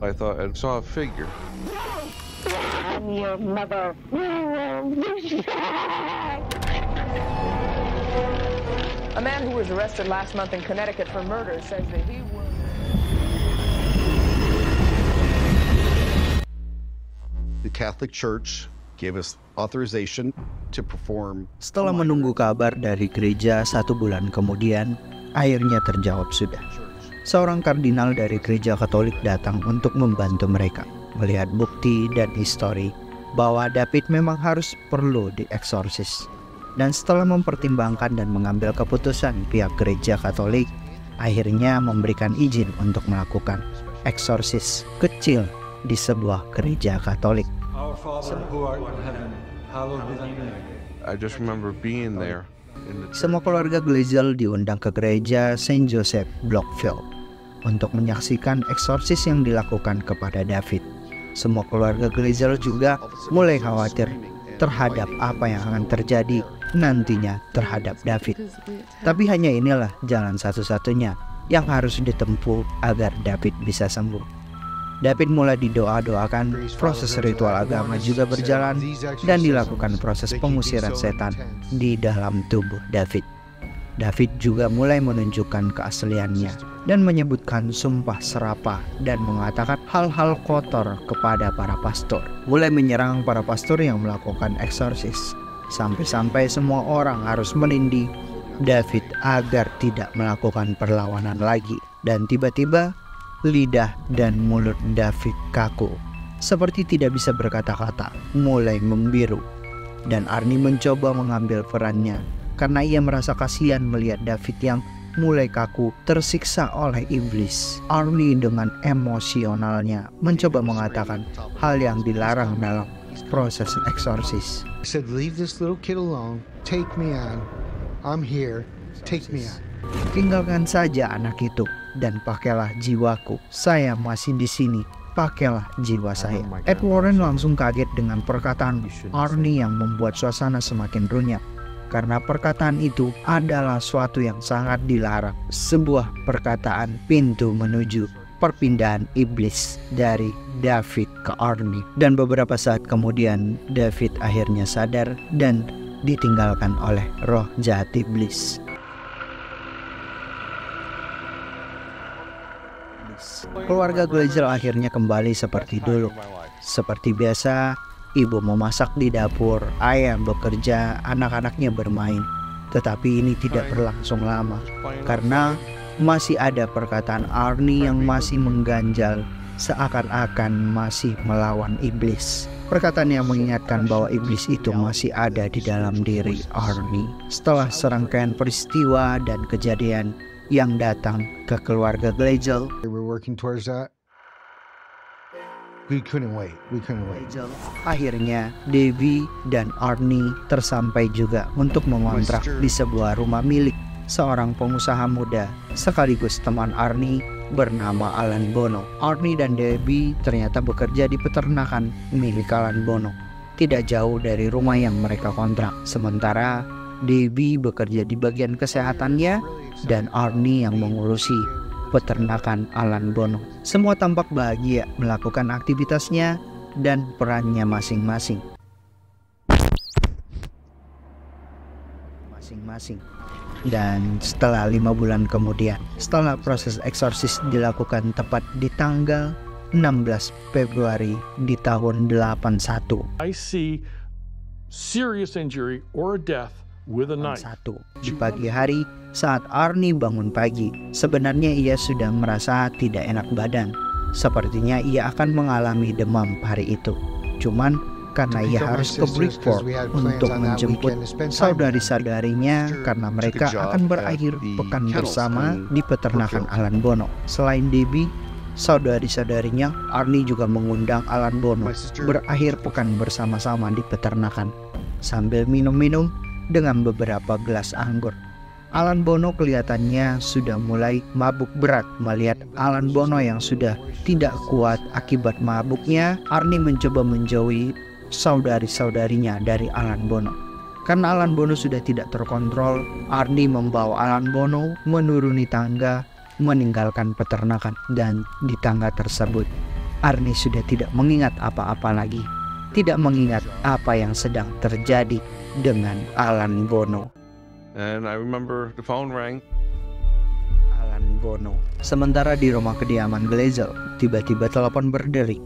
I thought I saw a figure. I'm your mother. A man who was arrested last month in Connecticut for murder says that he will... The Catholic Church gave us authorization to perform. Setelah menunggu kabar dari gereja 1 bulan kemudian, akhirnya terjawab sudah. Seorang kardinal dari gereja Katolik datang untuk membantu mereka melihat bukti dan histori bahwa David memang harus perlu dieksorsis. Dan setelah mempertimbangkan dan mengambil keputusan, pihak gereja Katolik akhirnya memberikan izin untuk melakukan eksorsis kecil di sebuah gereja Katolik. Our Father who art in heaven, hallowed be thy name. I just remember being there. Semua keluarga Glezel diundang ke gereja Saint Joseph Blockfield untuk menyaksikan eksorsis yang dilakukan kepada David. Semua keluarga Glezel juga mulai khawatir terhadap apa yang akan terjadi nantinya terhadap David. Tapi hanya inilah jalan satu-satunya yang harus ditempuh agar David bisa sembuh. David mulai didoa-doakan, proses ritual agama juga berjalan, dan dilakukan proses pengusiran setan di dalam tubuh David. David juga mulai menunjukkan keasliannya dan menyebutkan sumpah serapah dan mengatakan hal-hal kotor kepada para pastor. Mulai menyerang para pastor yang melakukan eksorsis, sampai-sampai semua orang harus menindih David agar tidak melakukan perlawanan lagi. Dan tiba-tiba lidah dan mulut David kaku, seperti tidak bisa berkata-kata, mulai membiru. Dan Arnie mencoba mengambil perannya karena ia merasa kasihan melihat David yang mulai kaku, tersiksa oleh iblis. Arnie dengan emosionalnya mencoba mengatakan hal yang dilarang dalam proses eksorsis. I said, leave this little kid alone, take me on, I'm here, take me on. Tinggalkan saja anak itu dan pakailah jiwaku. Saya masih di sini. Pakailah jiwa saya. Ed Warren langsung kaget dengan perkataan Arnie yang membuat suasana semakin runyam. Karena perkataan itu adalah suatu yang sangat dilarang. Sebuah perkataan pintu menuju perpindahan iblis dari David ke Arnie. Dan beberapa saat kemudian David akhirnya sadar dan ditinggalkan oleh roh jahat iblis. Keluarga Glezel akhirnya kembali seperti dulu. Seperti biasa, ibu memasak di dapur, ayah bekerja, anak-anaknya bermain. Tetapi ini tidak berlangsung lama, karena masih ada perkataan Arnie yang masih mengganjal, seakan-akan masih melawan iblis. Perkataan yang mengingatkan bahwa iblis itu masih ada di dalam diri Arnie. Setelah serangkaian peristiwa dan kejadian yang datang ke keluarga Glezel, We were working towards that. We couldn't wait. akhirnya Debbie dan Arnie tersampai juga untuk mengontrak di sebuah rumah milik seorang pengusaha muda sekaligus teman Arnie bernama Alan Bono. Arnie dan Debbie ternyata bekerja di peternakan milik Alan Bono, tidak jauh dari rumah yang mereka kontrak. Sementara Debbie bekerja di bagian kesehatannya dan Arnie yang mengurusi peternakan Alan Bono. Semua tampak bahagia melakukan aktivitasnya dan perannya masing-masing. Dan setelah 5 bulan kemudian, setelah proses eksorsis dilakukan tepat di tanggal 16 Februari di tahun 81. I see serious injury or death with a knife. Di pagi hari saat Arnie bangun pagi, sebenarnya ia sudah merasa tidak enak badan. Sepertinya ia akan mengalami demam hari itu. Cuman karena ia harus ke Bridgeport untuk menjemput saudari-saudarinya karena mereka akan berakhir pekan bersama di peternakan Alan Bono. Selain Debbie, saudari-saudarinya, Arnie juga mengundang Alan Bono berakhir pekan bersama-sama di peternakan sambil minum-minum dengan beberapa gelas anggur. Alan Bono kelihatannya sudah mulai mabuk berat. Melihat Alan Bono yang sudah tidak kuat akibat mabuknya, Arnie mencoba menjauhi saudari-saudarinya dari Alan Bono. Karena Alan Bono sudah tidak terkontrol, Arnie membawa Alan Bono menuruni tangga, meninggalkan peternakan. Dan di tangga tersebut Arnie sudah tidak mengingat apa-apa lagi, tidak mengingat apa yang sedang terjadi dengan Alan Bono. And I remember the phone rang. Alan Bono. Sementara di rumah kediaman Glazel, tiba-tiba telepon berdering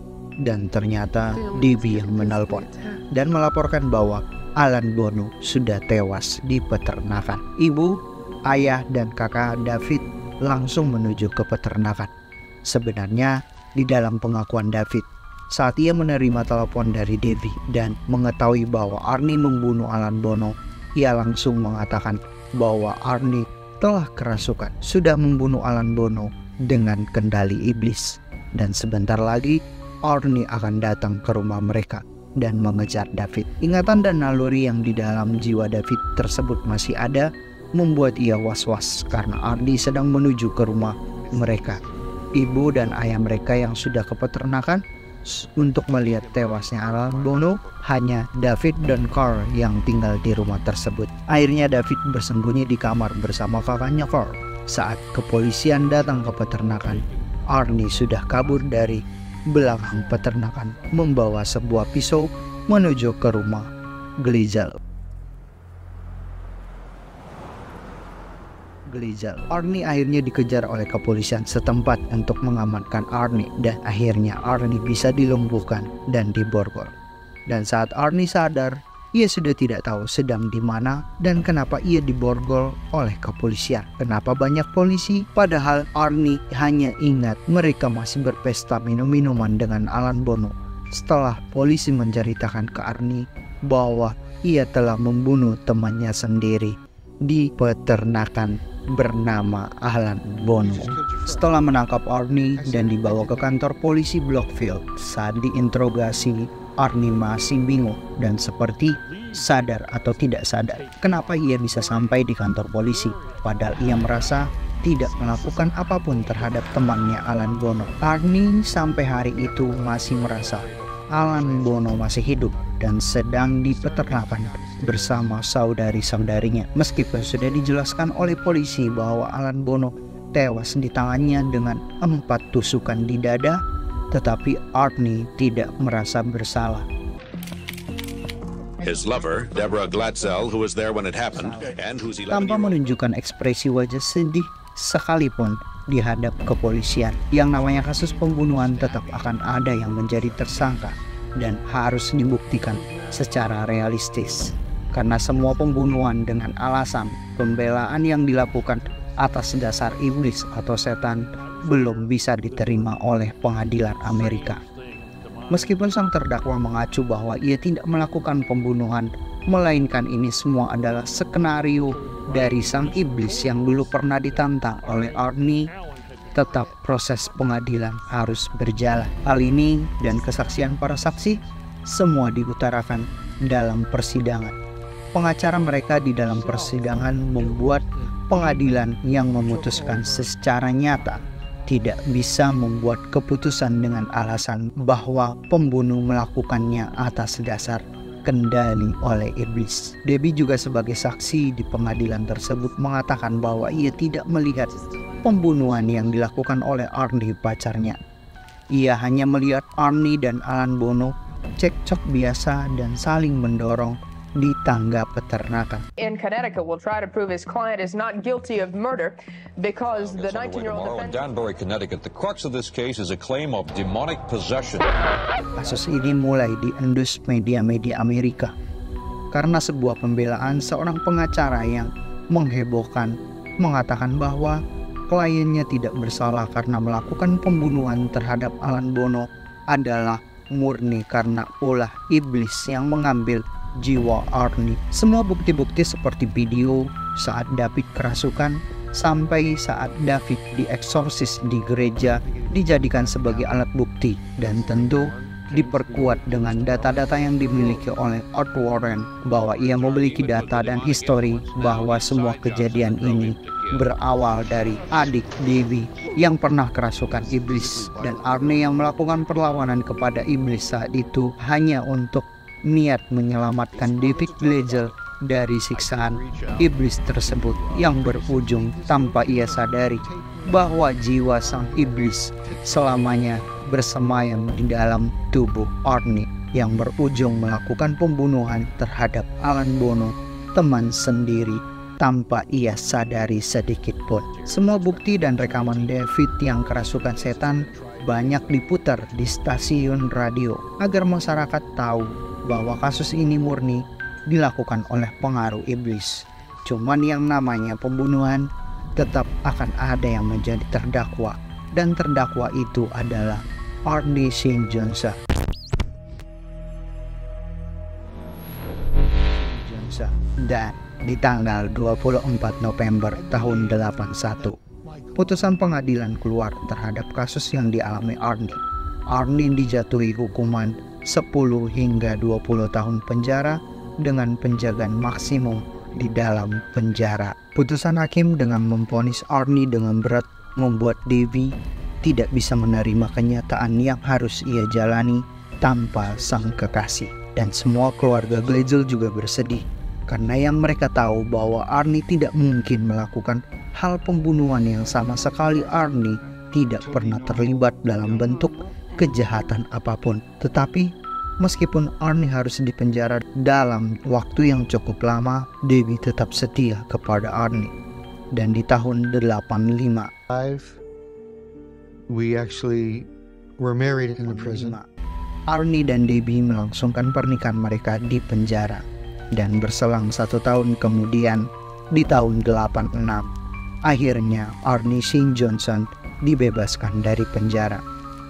dan ternyata Debbie yang menelpon dan melaporkan bahwa Alan Bono sudah tewas di peternakan. Ibu, ayah, dan kakak David langsung menuju ke peternakan. Sebenarnya di dalam pengakuan David, saat ia menerima telepon dari Debbie dan mengetahui bahwa Arnie membunuh Alan Bono, ia langsung mengatakan bahwa Arnie telah kerasukan, sudah membunuh Alan Bono dengan kendali iblis. Dan sebentar lagi Arnie akan datang ke rumah mereka dan mengejar David. Ingatan dan naluri yang di dalam jiwa David tersebut masih ada, membuat ia was-was karena Arnie sedang menuju ke rumah mereka. Ibu dan ayah mereka yang sudah ke peternakan untuk melihat tewasnya Alan Bono, hanya David dan Carl yang tinggal di rumah tersebut. Akhirnya David bersembunyi di kamar bersama kakaknya Carl. Saat kepolisian datang ke peternakan, Arnie sudah kabur dari belakang peternakan membawa sebuah pisau menuju ke rumah Glazel. Arnie akhirnya dikejar oleh kepolisian setempat untuk mengamankan Arnie dan akhirnya Arnie bisa dilumpuhkan dan diborgol. Dan saat Arnie sadar, ia sudah tidak tahu sedang di mana dan kenapa ia diborgol oleh kepolisian. Kenapa banyak polisi? Padahal Arnie hanya ingat mereka masih berpesta minum-minuman dengan Alan Bono. Setelah polisi menceritakan ke Arnie bahwa ia telah membunuh temannya sendiri di peternakan bernama Alan Bono. Setelah menangkap Arnie dan dibawa ke kantor polisi Blockfield, saat diinterogasi, Arnie masih bingung dan seperti sadar atau tidak sadar kenapa ia bisa sampai di kantor polisi, padahal ia merasa tidak melakukan apapun terhadap temannya Alan Bono. Arnie sampai hari itu masih merasa Alan Bono masih hidup dan sedang di peternakan bersama saudari-saudarinya. Meskipun sudah dijelaskan oleh polisi bahwa Alan Bono tewas di tangannya dengan 4 tusukan di dada, tetapi Arnie tidak merasa bersalah. His lover, Deborah Glatzel, who was there when it happened, and who's 11 Tanpa menunjukkan ekspresi wajah sedih sekalipun di hadap kepolisian, yang namanya kasus pembunuhan tetap akan ada yang menjadi tersangka dan harus dibuktikan secara realistis. Karena semua pembunuhan dengan alasan pembelaan yang dilakukan atas dasar iblis atau setan belum bisa diterima oleh pengadilan Amerika. Meskipun sang terdakwa mengacu bahwa ia tidak melakukan pembunuhan, melainkan ini semua adalah skenario dari sang iblis yang dulu pernah ditantang oleh Arnie, tetap proses pengadilan harus berjalan. Hal ini dan kesaksian para saksi semua diutarakan dalam persidangan. Pengacara mereka di dalam persidangan membuat pengadilan yang memutuskan secara nyata tidak bisa membuat keputusan dengan alasan bahwa pembunuh melakukannya atas dasar kendali oleh iblis. Debbie juga sebagai saksi di pengadilan tersebut mengatakan bahwa ia tidak melihat pembunuhan yang dilakukan oleh Arnie pacarnya. Ia hanya melihat Arnie dan Alan Bono cekcok biasa dan saling mendorong di tangga peternakan. In Connecticut will try to prove his client is not guilty of murder because the 19-year-old in Danbury, Connecticut. The crux of this case is a claim of demonic possession. Kasus ini mulai diendus media-media Amerika karena sebuah pembelaan seorang pengacara yang menghebohkan mengatakan bahwa kliennya tidak bersalah karena melakukan pembunuhan terhadap Alan Bono adalah murni karena ulah iblis yang mengambil jiwa Arnie. Semua bukti-bukti seperti video saat David kerasukan sampai saat David dieksorsis di gereja dijadikan sebagai alat bukti dan tentu diperkuat dengan data-data yang dimiliki oleh Art Warren bahwa ia memiliki data dan histori bahwa semua kejadian ini berawal dari adik Debbie yang pernah kerasukan iblis dan Arnie yang melakukan perlawanan kepada iblis saat itu hanya untuk niat menyelamatkan David Glazel dari siksaan iblis tersebut yang berujung tanpa ia sadari bahwa jiwa sang iblis selamanya bersemayam di dalam tubuh Arnie yang berujung melakukan pembunuhan terhadap Alan Bono, teman sendiri, tanpa ia sadari sedikit pun. Semua bukti dan rekaman David yang kerasukan setan banyak diputar di stasiun radio agar masyarakat tahu bahwa kasus ini murni dilakukan oleh pengaruh iblis. Cuman yang namanya pembunuhan tetap akan ada yang menjadi terdakwa, dan terdakwa itu adalah Arnie St. Johnson. Dan di tanggal 24 November tahun 81, putusan pengadilan keluar terhadap kasus yang dialami Arnie. Arnie dijatuhi hukuman 10 hingga 20 tahun penjara dengan penjagaan maksimum di dalam penjara. Putusan hakim dengan memvonis Arnie dengan berat membuat Debbie tidak bisa menerima kenyataan yang harus ia jalani tanpa sang kekasih. Dan semua keluarga Glezel juga bersedih karena yang mereka tahu bahwa Arnie tidak mungkin melakukan hal pembunuhan yang sama sekali Arnie tidak pernah terlibat dalam bentuk kejahatan apapun. Tetapi meskipun Arnie harus dipenjara dalam waktu yang cukup lama, Debbie tetap setia kepada Arnie. Dan di tahun 85, we actually were married in the prison. Arnie dan Debbie melangsungkan pernikahan mereka di penjara. Dan berselang 1 tahun kemudian, di tahun 86, akhirnya Arnie St. Johnson dibebaskan dari penjara.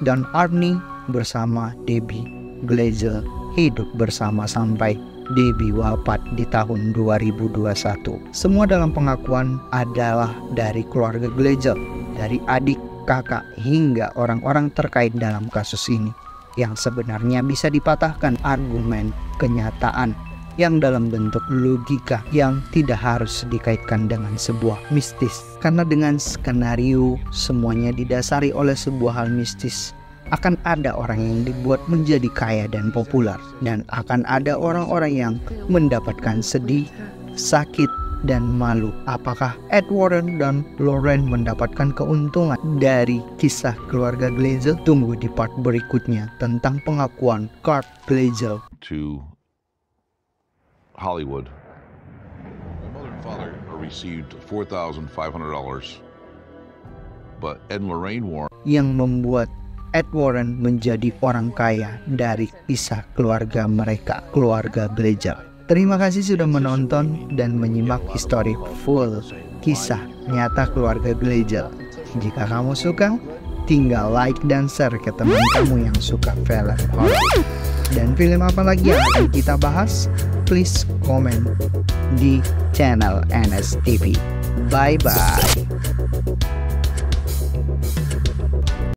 Dan Arnie bersama Debbie Glezel hidup bersama sampai Debbie wafat di tahun 2021. Semua dalam pengakuan adalah dari keluarga Glezel, dari adik, kakak, hingga orang-orang terkait dalam kasus ini, yang sebenarnya bisa dipatahkan argumen kenyataan yang dalam bentuk logika yang tidak harus dikaitkan dengan sebuah mistis. Karena dengan skenario semuanya didasari oleh sebuah hal mistis, akan ada orang yang dibuat menjadi kaya dan populer, dan akan ada orang-orang yang mendapatkan sedih, sakit, dan malu. Apakah Ed Warren dan Lorraine mendapatkan keuntungan dari kisah keluarga Glezel? Tunggu di part berikutnya tentang pengakuan Kurt Glezel. To Hollywood. My mother and father received $4,500, but Ed and Lorraine Warren yang membuat Ed Warren menjadi orang kaya dari kisah keluarga mereka, keluarga Glezel. Terima kasih sudah menonton dan menyimak histori full kisah nyata keluarga Glezel. Jika kamu suka, tinggal like dan share ke teman kamu yang suka film horror. Dan film apa lagi yang akan kita bahas? Please komen di channel NS TV. Bye bye.